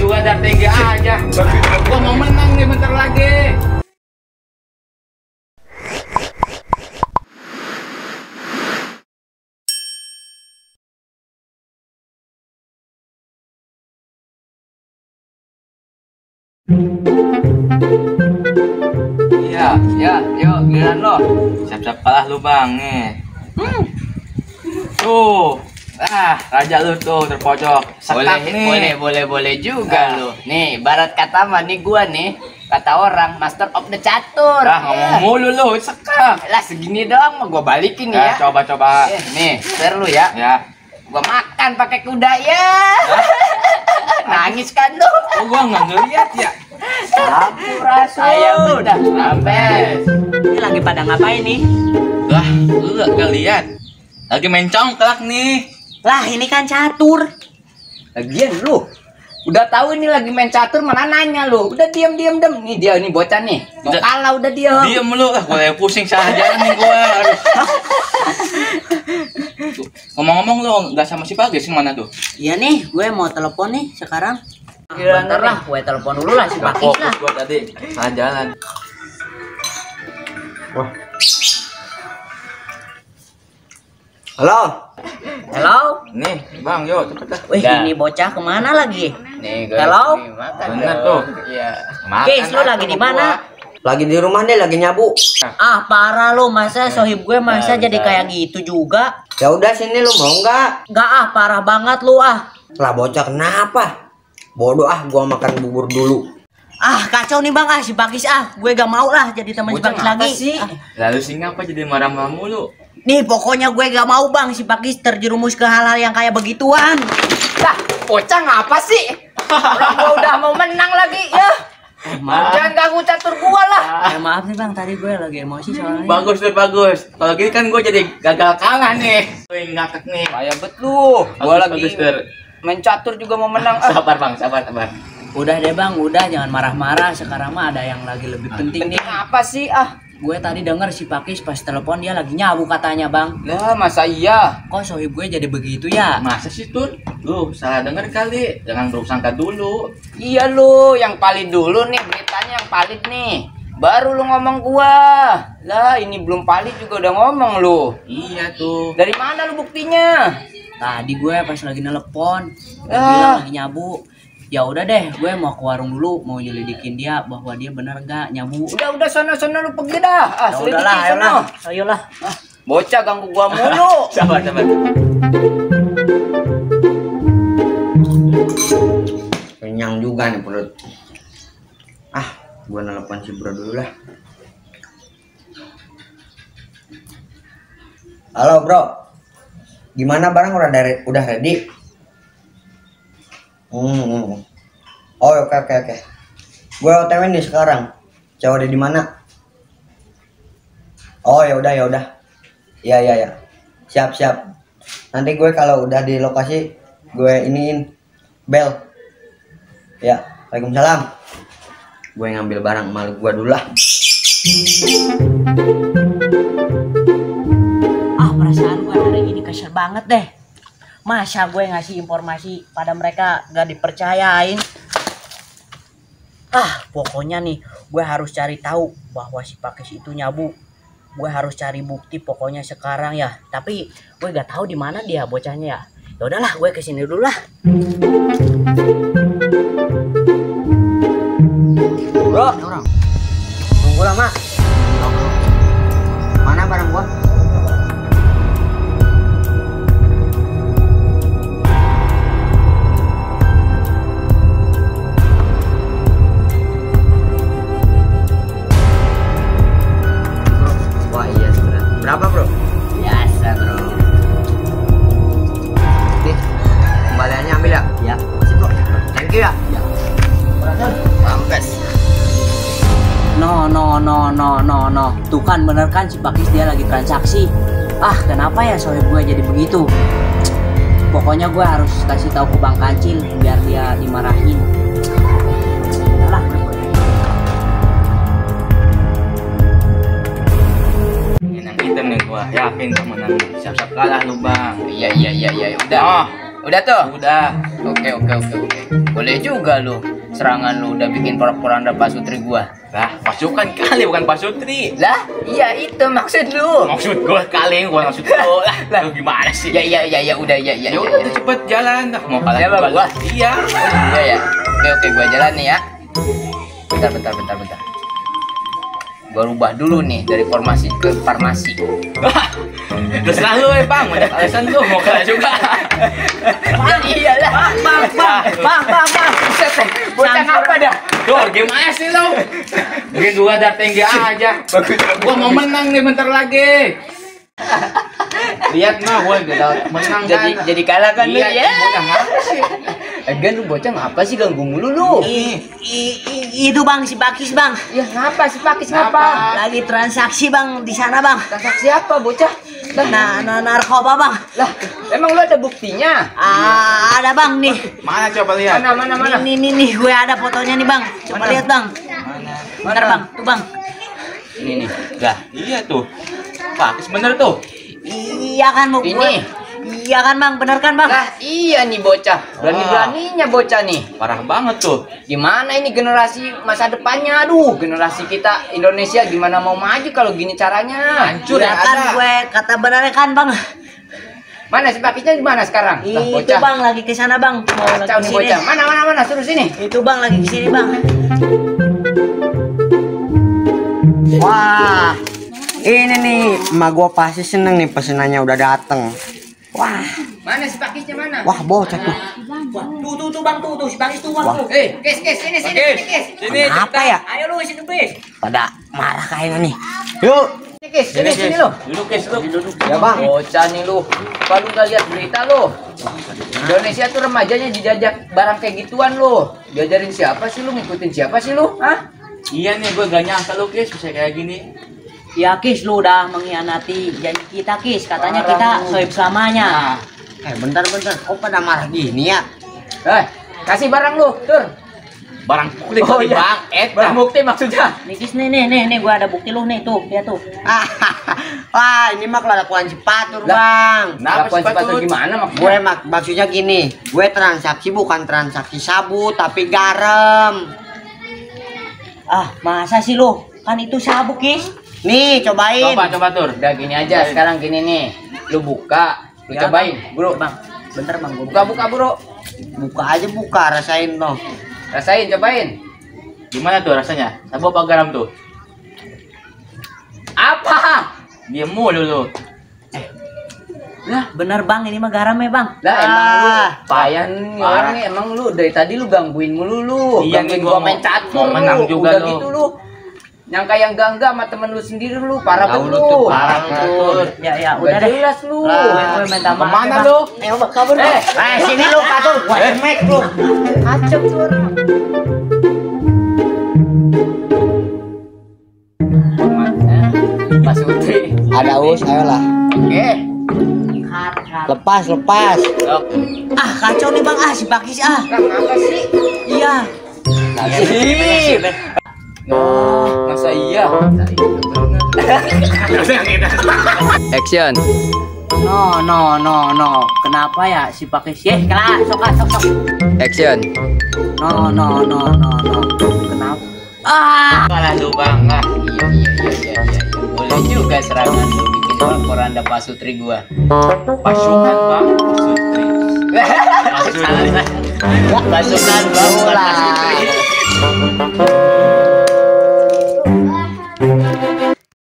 juga dar tinggi aja. Gua mau menang nih bentar lagi. Iya, yuk giliran lo. Siap-siap kalah lu bang nih. Tuh, raja lu tuh terpojok. Sekak boleh juga lu. Nih, barat kata mah nih gua nih, kata orang master of the catur. Ngomong mulu lu, sekak. Lah segini doang mah gua balikin ya. Coba. Nih, share lu ya. Ya. Gua makan pakai kuda ya. Nangis kan lu? Gua nggak ngeliat ya. Sampurasun. Ayam udah sampai. Ini lagi pada ngapain nih? Lah, lu gak lihat? Lagi main congklak nih. Lah ini kan catur. Lagian lu udah tahu ini lagi main catur mana nanya lu. Udah diam. Nih dia nih bocah nih. Mau kalah udah diam. Diam lu lah, gua pusing salah jalan nih gua. Ngomong-ngomong lu nggak sama si Bagas mana tuh? Iya nih, gue mau telepon nih sekarang. Bentar lah, gue telepon dulu lah si Bagas lah. Gua tadi salah jalan. Wah. Halo. Nih, Bang, yuk cepet dah. Wih, ini bocah kemana lagi? Nih, halo. Bener tuh. Iya. Guys, lu lagi di mana? Lagi di rumah deh, lagi nyabu. Ah, parah lu, masa sohib gue masa jadi kayak gitu juga? Ya udah sini lu mau nggak? Nggak parah banget lu ah. Lah bocah kenapa? Bodoh gua makan bubur dulu. Kacau nih bang si Bagas gue gak mau lah jadi teman si Bagas lagi sih. Lalu sih ngapa jadi marah-marah mulu? Nih pokoknya gue gak mau bang si Bagas terjerumus ke hal-hal yang kayak begituan. Lah, bocah ngapa sih? Orang gua udah mau menang lagi ya. Jangan ganggu catur gua lah. Maaf nih bang, tadi gue lagi emosi soalnya. Bagus. Kalau gini kan gua jadi gagal kalah nih. Wih, ngakak nih. Kayak betul. Gua lagi main catur juga mau menang. Sabar bang, sabar. Udah deh bang, udah jangan marah-marah. Sekarang mah ada yang lagi lebih penting nih. Apa sih Gue tadi denger si Bagas pas telepon dia lagi nyabu katanya bang. Lah masa iya? Kok sohib gue jadi begitu ya? Masa sih Tun? Lu salah denger kali. Jangan bersangka dulu. Iya lu, yang palit dulu nih beritanya yang palit nih. Baru lu ngomong gua. Lah ini belum palit juga udah ngomong lu. Iya tuh. Dari mana lu buktinya? Tadi gue pas lagi nelpon, bilang lagi nyabu. Ya udah deh, gue mau ke warung dulu, mau nyelidikin dia bahwa dia benar nggak nyabu. Udah sana lu pergi dah. Udahlah, ayolah. Bocah ganggu gua mulu. Sabar. Kenyang juga nih perut. Gua nelpon si bro dulu lah. Halo bro, gimana barang udah ready? Oh oke. Gue OTW nih sekarang. Cowok ada di mana? Oh ya udah. Iya. Siap. Nanti gue kalau udah di lokasi gue iniin bel. Ya, Waalaikumsalam. Gue ngambil barang malu gue dulu lah. Perasaan gue hari ini kesel banget deh. Masa gue ngasih informasi pada mereka gak dipercayain. Pokoknya nih gue harus cari tahu bahwa si Bagas itu nyabu. Gue harus cari bukti pokoknya sekarang ya. Tapi gue gak tahu di mana dia bocahnya ya. Ya udahlah, gue kesini dulu lah. Bro, tunggu lama. Mana barang gua? Berapa bro? Biasa bro. Nih, kembaliannya ambil ya? Ya. Masih bro. Thank you ya. Mampes. No. Tuh kan bener kan si Bagas dia lagi transaksi. Kenapa ya sohib gue jadi begitu? Pokoknya gue harus kasih tahu ke Bang Kancil biar dia dimarahin. Udah lah. Hitam nih gua, yakin gua menang. Siap-siap kalah lu bang. Iya. Udah. Udah tuh? Udah. Oke. Boleh juga lu. Serangan lu udah bikin porak-poranda pasutri gua. Lah, pasukan kali bukan pasutri. Lah, iya itu maksud lu. Maksud gua kali, gua maksud lu. Lah, lu gimana sih? Ya udah ya. Ya udah tuh cepet jalan. Dah, mau kalah Siapa, juga gua? lu. Iya. Iya ya. Oke, gua jalan nih ya. Bentar. Gua rubah dulu nih dari formasi ke farmasi. Terserah lu, Bang. Banyak alasan tuh mau kalah juga. Iyalah. Bang. Buset, bocah ngapa dah? Dor, gimana sih lu? Mungkin gua ada tinggi aja. Gua mau menang nih bentar lagi. Lihat mah gua udah menang kan. Jadi kalah kan lu Iya, ya. bocah ngapa sih? Gan lu bocah ngapa sih ganggu mulu lu? Itu bang si Bakis bang. Ya ngapa sih Pakis Ngapa? ngapa? Lagi transaksi bang di sana bang. Transaksi apa bocah? Narkoba bang. Lah, emang lu ada buktinya? Ada bang nih. Mana coba lihat? Mana? Nih, gue ada fotonya nih bang. Coba lihat bang. Bentar bang, tuh bang. Ini nih. Lah, iya tuh. Pak, bener tuh. Iya kan mau gue. Ini. Iya kan bang, bener kan bang? Lah, iya nih bocah. Berani-beraninya bocah nih. Parah banget tuh. Gimana ini generasi masa depannya? Aduh, generasi kita Indonesia gimana mau maju kalau gini caranya? Hancur Ya ya kan ada. gue kata benernya kan bang. Mana si Pakisnya di mana sekarang? Lah, Itu bocah. bang lagi ke sana bang. Mau lagi Kacau nih kesini. bocah. Mana suruh sini. Itu bang lagi kesini bang. Wah, ini nih, emak gua pasti seneng nih pesenannya udah dateng. Wah, Mana si Pakisnya mana? wah bocah tuh. Tuh bang tuh si Bakis tuh bang tuh. Kes, sini, Kes. Sini, Apa ya? Ayo lu sini bis. Pada marah kayaknya nih. Yuk. Sini lu. Duduk, Kes, duduk. Ya bang. Bocah nih lu. Kalau nggak lihat berita lu. Indonesia tuh remajanya dijajak barang kayak gituan lu. Diajarin siapa sih lu? Ngikutin siapa sih lu? Hah? Iya nih, gue gak nyangka lu, Kes, bisa kayak gini. Ya Kis lu udah mengkhianati janji kita Kis. Katanya Parah kita lu. sohib selamanya. Bentar. Kok pada marah gini ya? Kasih barang lu, Tur. Barang bukti Oh, kali, iya. Bang. Barang bukti maksudnya. Nih Kis nih gua ada bukti lu nih tuh, lihat tuh. Wah, ini mah kelakuan si Patur, Lah. bang. Kenapa Lakukan sih, sepatu Patut? gimana maksudnya? Gue maksudnya gini, gue transaksi bukan transaksi sabu tapi garam. Ah, masa sih lu? Kan itu sabu Kis. Nih, cobain. Coba Tur. Udah gini aja, sekarang gini nih. Lu buka, lu Ya, cobain, Bro. Bang. Bentar Bang, gua Buka, Bro. Buka, rasain loh. Rasain, cobain. Gimana tuh rasanya? Sabu apa garam tuh? Apa? Diam mulu lu. Lah, bener Bang, ini mah garam ya Bang. Lah emang lu Ah. payah nih Parah. orang nih, emang lu dari tadi lu gangguin mulu lu. Iya Gangguin nih, gua gua main mau- catur mau menang lu. juga Udah lu. gitu lu. Nyangka yang enggak sama temen lu sendiri lu, parah Tahu banget lu tuh, lu. Parah lu, Tur. Ya, Udah udah deh. jelas lu. Gue minta maaf. Kemana ya, Bang. lu? Ayo Bang, kabur. Bang. Sini lu, Patur. Gue emek lu. Kacau tuh orang. Mas Utri. Ada us, ayolah. Oke. Kat. Lepas. Sok. Ah, kacau nih Bang. Ah, si Bakis ah. Kenapa sih? Iya. Sih. Masa iya? Action. No. Kenapa ya si Bakis? Kelas, sok. Action. No. Kenapa? Ah. Kalah lu, Bang. Lah. Iya. Boleh juga serangan lu bikin poranda pasutri gua. Pasukan, Bang. Pasutri. Pasukan bang, bukan pasutri.